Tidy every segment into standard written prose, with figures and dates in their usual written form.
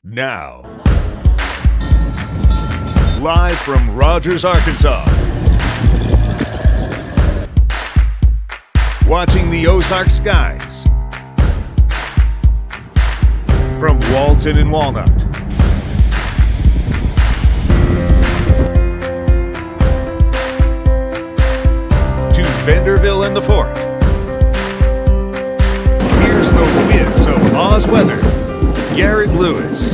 Now, live from Rogers, Arkansas, watching the Ozark skies from Walton and Walnut to Vanderbilt and the Fort. Here's the whiz of Oz weather, Garrett Lewis.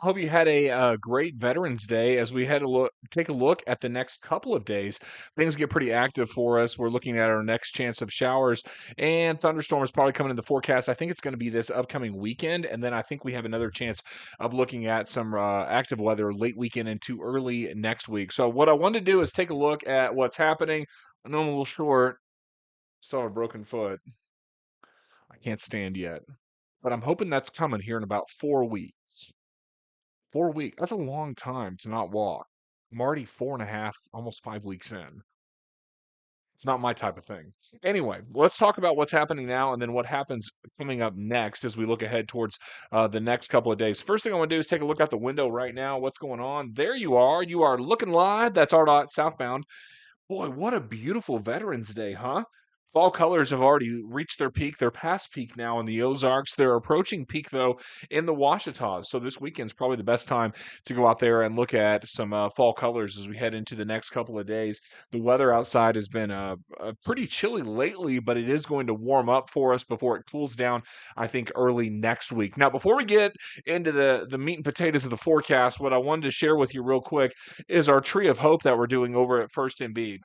I hope you had a great Veterans Day as we had a take a look at the next couple of days. Things get pretty active for us. We're looking at our next chance of showers and thunderstorms probably coming in the forecast. I think it's going to be this upcoming weekend, and then I think we have another chance of looking at some active weather late weekend into early next week. So what I wanted to do is take a look at what's happening. I know I'm a little short. Still have a broken foot. I can't stand yet, but I'm hoping that's coming here in about 4 weeks. 4 weeks. That's a long time to not walk. I'm already 4.5, almost 5 weeks in. It's not my type of thing. Anyway, let's talk about what's happening now and then what happens coming up next as we look ahead towards the next couple of days. First thing I want to do is take a look out the window right now. What's going on? There you are. You are looking live. That's RDOT southbound. Boy, what a beautiful Veterans Day, huh? Fall colors have already reached their peak. They're past peak now in the Ozarks. They're approaching peak, though, in the Ouachitas. So this weekend's probably the best time to go out there and look at some fall colors as we head into the next couple of days. The weather outside has been pretty chilly lately, but it is going to warm up for us before it cools down, I think, early next week. Now, before we get into the meat and potatoes of the forecast, what I wanted to share with you real quick is our Tree of Hope that we're doing over at First and B.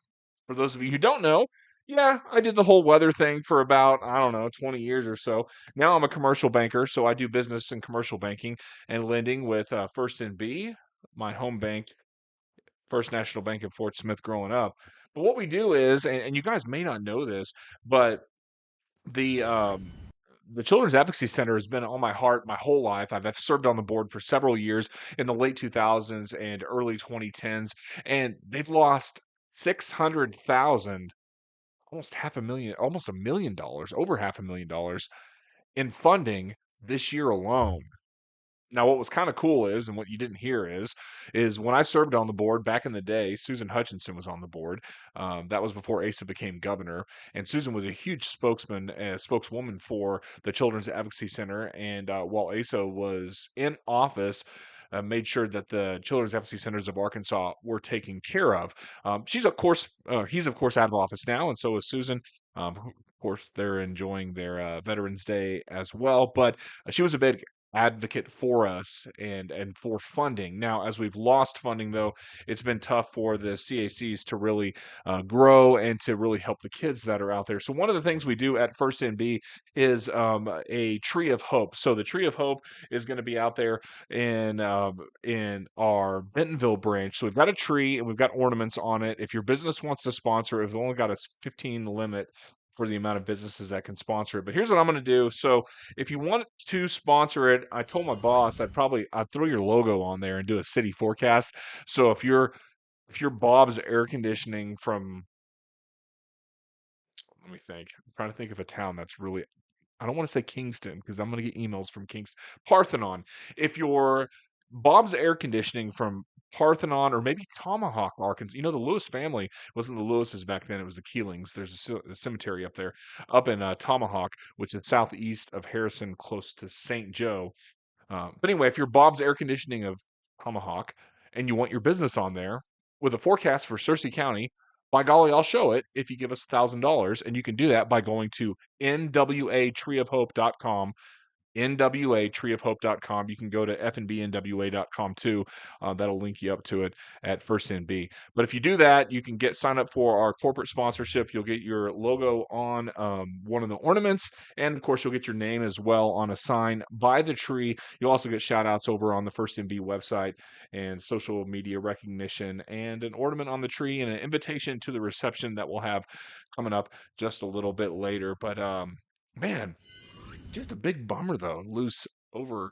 For those of you who don't know, yeah, I did the whole weather thing for about, I don't know, 20 years or so. Now I'm a commercial banker, so I do business in commercial banking and lending with First and B, my home bank, First National Bank in Fort Smith growing up. But what we do is, and you guys may not know this, but the um, the Children's Advocacy Center has been on my heart my whole life. I've served on the board for several years in the late 2000s and early 2010s, and they've lost 600,000, almost half a million, almost $1 million, over half $1 million in funding this year alone. Now, what was kind of cool is, and what you didn't hear is when I served on the board back in the day, Susan Hutchinson was on the board. That was before Asa became governor, and Susan was a huge spokeswoman for the Children's Advocacy Center. And while Asa was in office, made sure that the Children's Advocacy Centers of Arkansas were taken care of. He's of course out of office now, and so is Susan. Of course, they're enjoying their Veterans Day as well, but she was a big advocate for us and for funding. Now, as we've lost funding, though, it's been tough for the CACs to really grow and to really help the kids that are out there. So one of the things we do at First NB is a Tree of Hope. So the Tree of Hope is going to be out there in our Bentonville branch. So we've got a tree and we've got ornaments on it. If your business wants to sponsor, if we've only got a 15 limit for the amount of businesses that can sponsor it. But here's what I'm going to do. So if you want to sponsor it, I told my boss I'd throw your logo on there and do a city forecast. So if you're Bob's Air Conditioning from, let me think. I'm trying to think of a town that's really, I don't want to say Kingston because I'm going to get emails from Kingston. Parthenon. If you're Bob's Air Conditioning from Parthenon or maybe Tomahawk, Arkansas. You know, the Lewis family wasn't the Lewises back then. It was the Keelings. There's a cemetery up there, up in Tomahawk, which is southeast of Harrison, close to St. Joe. But anyway, if you're Bob's Air Conditioning of Tomahawk and you want your business on there with a forecast for Searcy County, by golly, I'll show it if you give us $1,000. And you can do that by going to nwatreeofhope.com, nwatreeofhope.com. You can go to fnbnwa.com too. That'll link you up to it at First NB. But if you do that, you can sign up for our corporate sponsorship. You'll get your logo on one of the ornaments, and of course, you'll get your name as well on a sign by the tree. You'll also get shout outs over on the First NB website and social media recognition, and an ornament on the tree, and an invitation to the reception that we'll have coming up just a little bit later. But Man, just a big bummer though. Lose over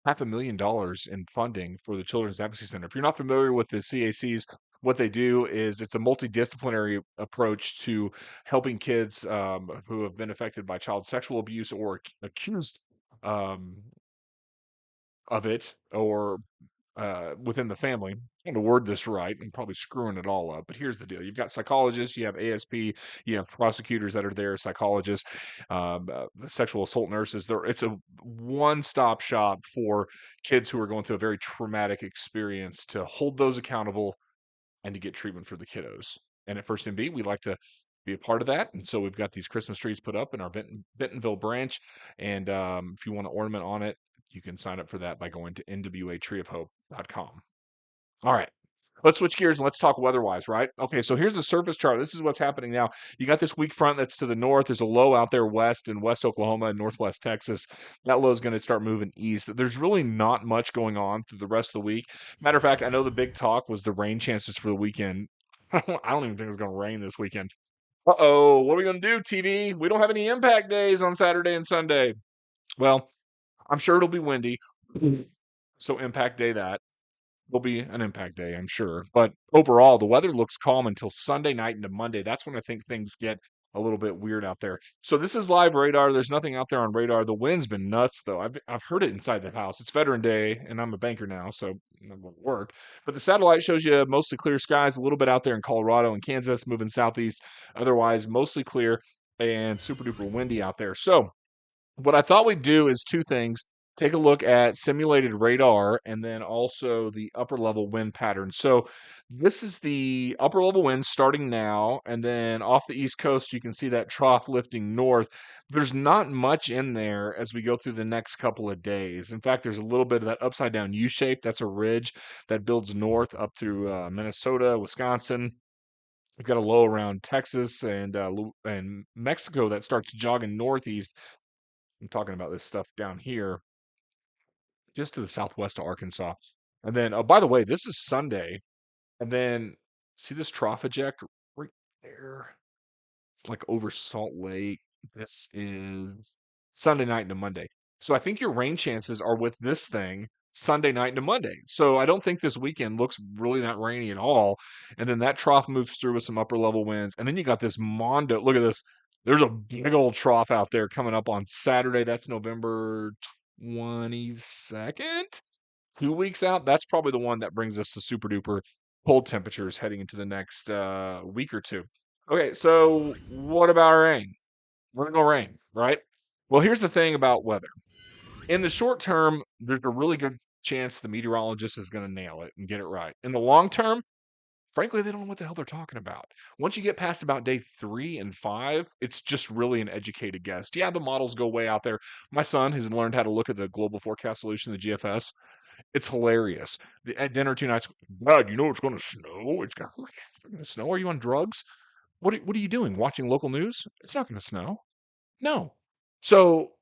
$500,000 in funding for the Children's Advocacy Center. If you're not familiar with the CACs, what they do is it's a multidisciplinary approach to helping kids who have been affected by child sexual abuse or accused um, of it, or within the family. I'm trying to word this right. I'm probably screwing it all up, but here's the deal: you've got psychologists, you have ASP, you have prosecutors that are there, psychologists, sexual assault nurses. It's a one-stop shop for kids who are going through a very traumatic experience to hold those accountable and to get treatment for the kiddos. And at First MB, we like to be a part of that. And so we've got these Christmas trees put up in our Bentonville branch. And if you want to ornament on it, you can sign up for that by going to nwatreeofhope.com. All right. Let's switch gears and let's talk weather-wise, right? Okay, so here's the surface chart. This is what's happening now. You got this weak front that's to the north. There's a low out there west in West Oklahoma and Northwest Texas. That low is going to start moving east. There's really not much going on through the rest of the week. Matter of fact, I know the big talk was the rain chances for the weekend. I don't even think it's going to rain this weekend. Uh-oh, what are we going to do, TV? We don't have any impact days on Saturday and Sunday. Well, I'm sure it'll be windy. So impact day that will be an impact day, I'm sure. But overall, the weather looks calm until Sunday night into Monday. That's when I think things get a little bit weird out there. So this is live radar. There's nothing out there on radar. The wind's been nuts though. I've heard it inside the house. It's Veteran Day, and I'm a banker now, so it won't work. But the satellite shows you mostly clear skies. A little bit out there in Colorado and Kansas, moving southeast. Otherwise, mostly clear and super duper windy out there. So what I thought we'd do is two things. Take a look at simulated radar and then also the upper level wind pattern. So this is the upper level wind starting now, and then off the East Coast, you can see that trough lifting north. There's not much in there as we go through the next couple of days. In fact, there's a little bit of that upside down U shape. That's a ridge that builds north up through Minnesota, Wisconsin. We've got a low around Texas and Mexico that starts jogging northeast. I'm talking about this stuff down here, just to the southwest of Arkansas. And then, oh, by the way, this is Sunday. And then, see this trough eject right there? It's like over Salt Lake. This is Sunday night into Monday. So I think your rain chances are with this thing Sunday night into Monday. So I don't think this weekend looks really that rainy at all. And then that trough moves through with some upper level winds. And then you got this Mondo. Look at this. There's a big old trough out there coming up on Saturday. That's November 22nd. 2 weeks out. That's probably the one that brings us to super duper cold temperatures heading into the next week or two. Okay, so what about rain? We're gonna go rain, right? Well, here's the thing about weather. In the short term, there's a really good chance the meteorologist is gonna nail it and get it right. In the long term, frankly, they don't know what the hell they're talking about. Once you get past about day 3 and 5, it's just really an educated guess. Yeah, the models go way out there. My son has learned how to look at the global forecast solution, the GFS. It's hilarious. At dinner 2 nights, Dad, you know it's going to snow. It's not going to snow. Are you on drugs? What are you doing? Watching local news? It's not going to snow. No. So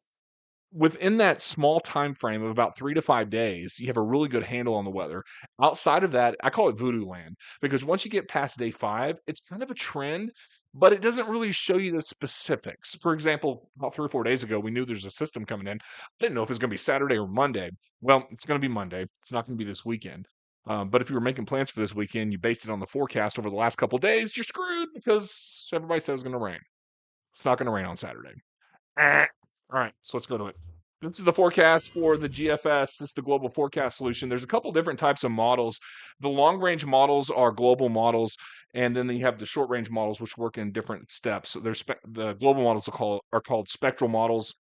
within that small time frame of about 3 to 5 days, you have a really good handle on the weather. Outside of that, I call it voodoo land because once you get past day 5, it's kind of a trend, but it doesn't really show you the specifics. For example, about 3 or 4 days ago, we knew there's a system coming in. I didn't know if it was going to be Saturday or Monday. Well, it's going to be Monday. It's not going to be this weekend. But if you were making plans for this weekend, you based it on the forecast over the last couple of days, you're screwed because everybody said it was going to rain. It's not going to rain on Saturday. All right, so let's go to it. This is the forecast for the GFS. This is the global forecast solution. There's a couple different types of models. The long range models are global models, and then you have the short range models, which work in different steps. So the global models are called spectral models.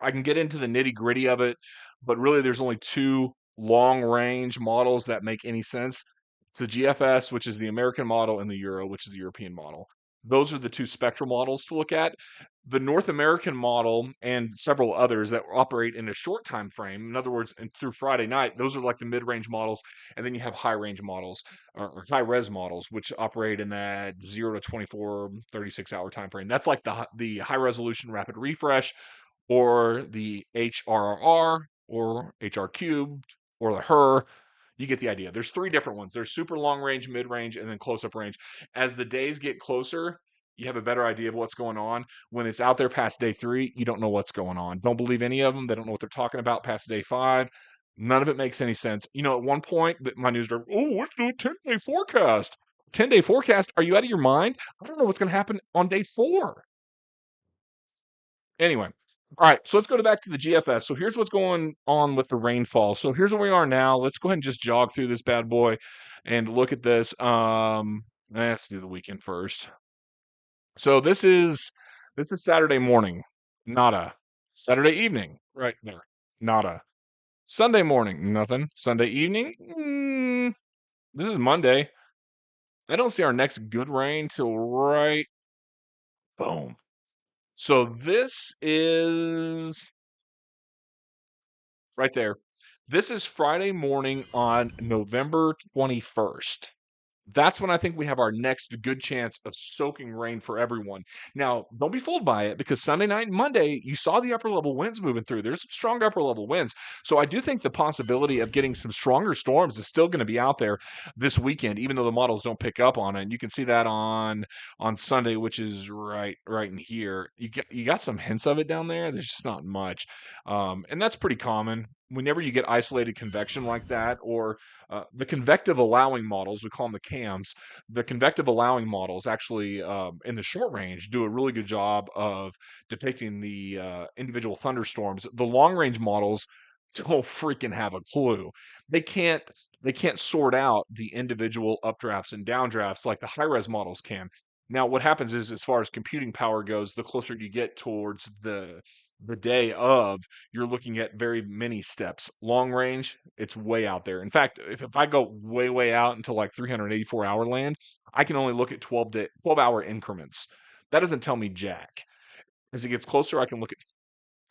I can get into the nitty gritty of it, but really there's only two long range models that make any sense. It's the GFS, which is the American model, and the Euro, which is the European model. Those are the two spectral models to look at. The North American model and several others that operate in a short time frame, in other words, through Friday night, those are like the mid-range models, and then you have high-range models or high-res models, which operate in that 0 to 24, 36-hour time frame. That's like the high-resolution rapid refresh, or the HRR, or HR cubed, or the HER. You get the idea. There's three different ones. There's super long range, mid range, and then close up range. As the days get closer, you have a better idea of what's going on. When it's out there past day 3, you don't know what's going on. Don't believe any of them. They don't know what they're talking about past day 5. None of it makes any sense. At one point, my news director, oh, let's do a 10-day forecast. 10-day forecast? Are you out of your mind? I don't know what's going to happen on day 4. Anyway, all right, so let's go back to the GFS. So here's what's going on with the rainfall. So here's where we are now. Let's go ahead and just jog through this bad boy and look at this. Let's do the weekend first. So this is Saturday morning, nada. Saturday evening, right there, nada. Sunday morning, nothing. Sunday evening, this is Monday. I don't see our next good rain till right, boom. So this is right there. This is Friday morning on November 21st. That's when I think we have our next good chance of soaking rain for everyone. Now, don't be fooled by it because Sunday night and Monday, you saw the upper level winds moving through. There's some strong upper level winds. So I do think the possibility of getting some stronger storms is still going to be out there this weekend, even though the models don't pick up on it. And you can see that on Sunday, which is right in here. You got some hints of it down there. There's just not much. And that's pretty common. Whenever you get isolated convection like that, or the convective allowing models, we call them the CAMs, the convective allowing models actually in the short range do a really good job of depicting the individual thunderstorms. The long range models don't freaking have a clue. They can't they can't sort out the individual updrafts and downdrafts like the high res models can. Now, what happens is, as far as computing power goes, the closer you get towards the day of, you're looking at very many steps. Long range, it's way out there. In fact, if I go way out into like 384-hour land, I can only look at 12-hour increments. That doesn't tell me jack. As it gets closer, I can look at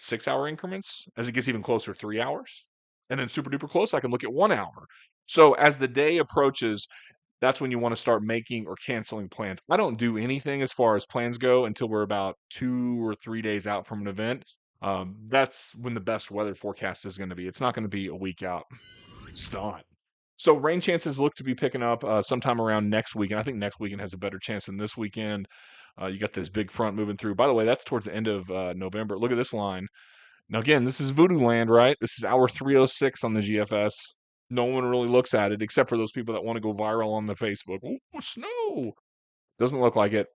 6-hour increments. As it gets even closer, 3 hours. And then super duper close, I can look at 1 hour. So as the day approaches, that's when you want to start making or canceling plans. I don't do anything as far as plans go until we're about 2 or 3 days out from an event. That's when the best weather forecast is going to be. It's not going to be a week out. It's not. So rain chances look to be picking up sometime around next week, and I think next weekend has a better chance than this weekend. You got this big front moving through. By the way, that's towards the end of November. Look at this line. Now, again, this is voodoo land, right? This is hour 306 on the GFS. No one really looks at it except for those people that want to go viral on the Facebook. Oh, snow. Doesn't look like it.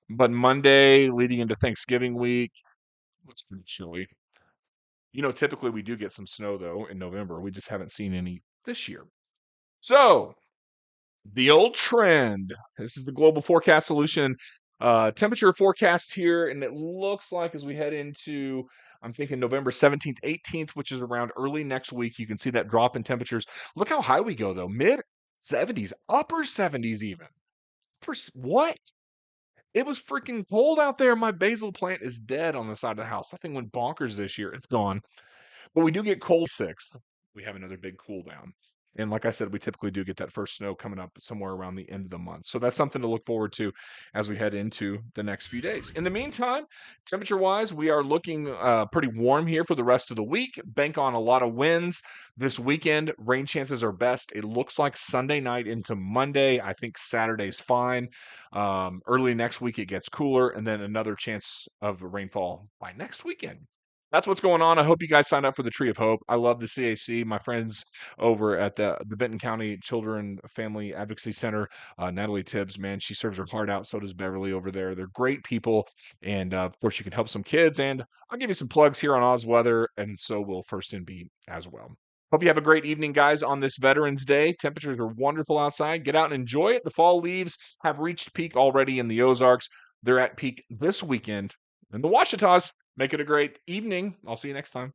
But Monday leading into Thanksgiving week, looks pretty chilly. Typically we do get some snow though in November. We just haven't seen any this year. So the old trend. This is the global forecast solution. Temperature forecast here, and it looks like as we head into, I'm thinking November 17th, 18th, which is around early next week, you can see that drop in temperatures. Look how high we go though, mid 70s, upper 70s even. What? It was freaking cold out there. My basil plant is dead on the side of the house. That thing went bonkers this year. It's gone. But we do get cold 6th. We have another big cool down. And like I said, we typically do get that first snow coming up somewhere around the end of the month. So that's something to look forward to as we head into the next few days. In the meantime, temperature wise, we are looking pretty warm here for the rest of the week. Bank on a lot of winds this weekend. Rain chances are best. It looks like Sunday night into Monday. I think Saturday's fine. Early next week, it gets cooler, and then another chance of rainfall by next weekend. That's what's going on. I hope you guys signed up for the Tree of Hope. I love the CAC. My friends over at the Benton County Children Family Advocacy Center, Natalie Tibbs, man, she serves her heart out. So does Beverly over there. They're great people. And of course, you can help some kids. And I'll give you some plugs here on Oz Weather. And so will First and Beat as well. Hope you have a great evening, guys, on this Veterans Day. Temperatures are wonderful outside. Get out and enjoy it. The fall leaves have reached peak already in the Ozarks. They're at peak this weekend in the Washitas. Make it a great evening. I'll see you next time.